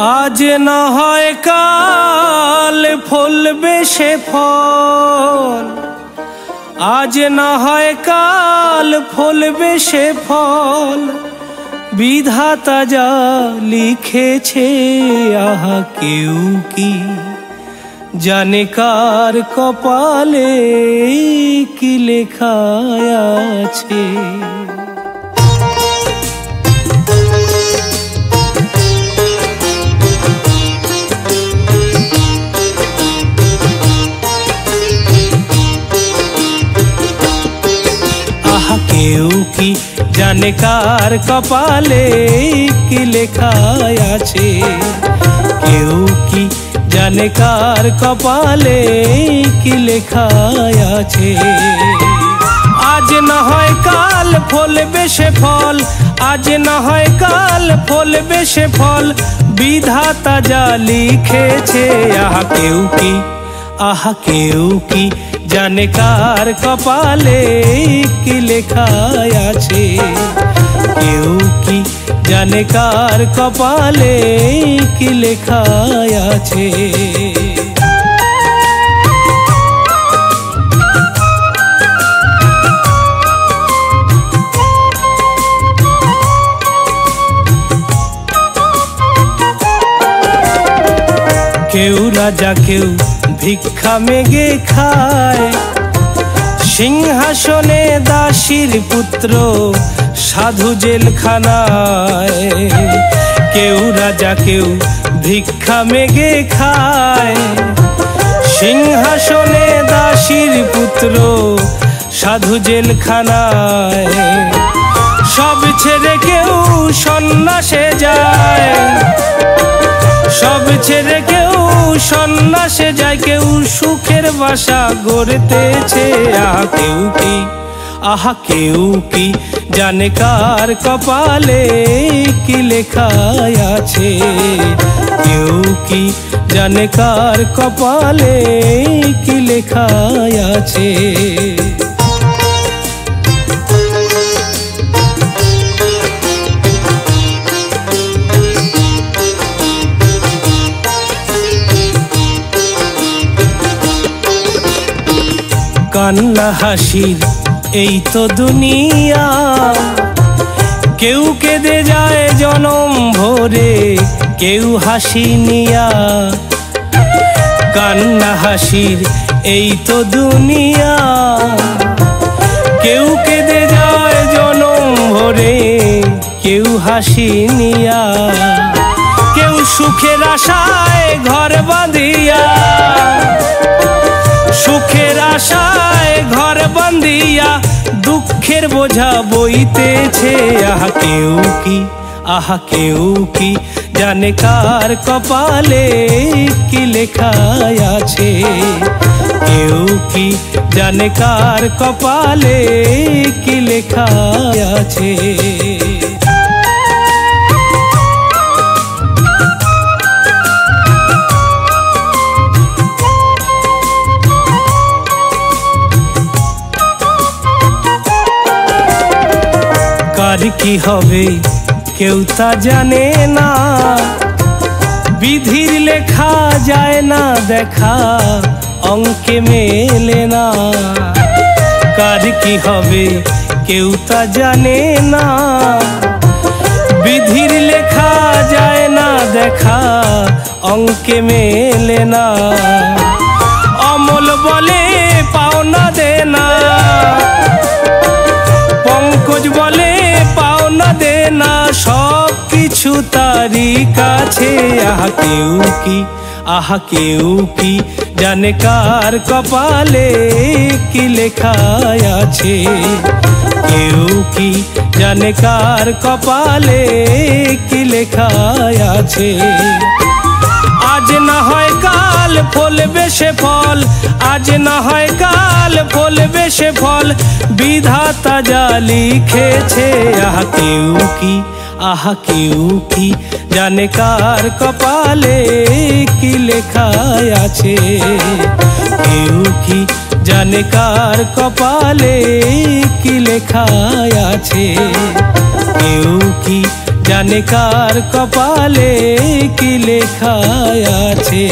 আজ না হয় কাল ফলবে সে ফল, আজ না হয় কাল ফলবে সে ফল, বিধাতা যা লিখেছে আহা কেউ কি জানে কার কপালে কি লেখা আছে। কেউ কি জানে কার কপালে কি লেখা আছে, কেউ কি জানে কার কপালে কি লেখা আছে। আজ না হয় কাল ফলবে সে ফল, আজ না হয় কাল ফলবে সে ফল, বিধাতা যা লিখেছে আহা কেউ কি, আহা কেউ কি জানে কার কপালে কি লেখা আছে, কেউ কি জানে কার কপালে কি লেখা আছে। কেউ রাজা কেউ ভিক্ষা মেগে খায়, সিংহাসনে দাসীর পুত্র সাধু জেলখানায়। কেউ রাজা কেউ ভিক্ষা মেগে খায়, সিংহাসনে দাসীর পুত্র সাধু জেলখানায়। সব ছেড়ে কেউ সন্ন্যাসে যায়, সব ছেড়ে কেউ সন্ন্যাসে যায়, কেউ সুখের বাসা গড়তেছে আহা কেউ কি, আহা কেউ কি জানে কার কপালে কি লেখা আছে, কেউ কি জানে কার কপালে কি লেখা আছে। কান্না হাসির এই তো দুনিয়া, কেউ কেঁদে যায় জনম ভরে কেউ হাসি নিয়া। কান্না হাসির এই তো দুনিয়া, কেউ কেঁদে যায় জনম ভরে কেউ হাসি নিয়া। কেউ সুখের আশায় ঘর বাঁধিয়া, সুখের আশায় ঘর বাঁধিয়া দুঃখের বোঝা বইতেছে আহা কেউ কি, আহা কেউ কি জানে কার কপালে কি লেখা আছে, কেউ কি জানে কার কপালে কি লেখা আছে। কার কি হবে কেউ তা জানে না, বিধির লেখা যায় না দেখা অঙ্কে মেলে না। কার কি হবে কেউ তা জানে না, বিধির লেখা যায় না দেখা অঙ্কে মেলে না। অমল বলে পাওনা দেনা, পঙ্কজ বলে পাওনা দেনা, সব কিছু তারই কাছে আহা কেউ কি, আহা কেউ কি জানে কার কপালে কি লেখা আছে, কেউ কি জানে কার কপালে কি লেখা আছে। আজ না হয় কাল ফলবে সে ফল, আজ না হয় কাল ফলবে সে ফল, বিধাতা যা লিখেছে আহা কেউ কি, আহা কেউ কি জানে কার কপালে কি লেখা আছে, কেউ কি জানে কার কপালে কি লেখা আছে, কেউ কি জানে কার কপালে কি লেখা আছে।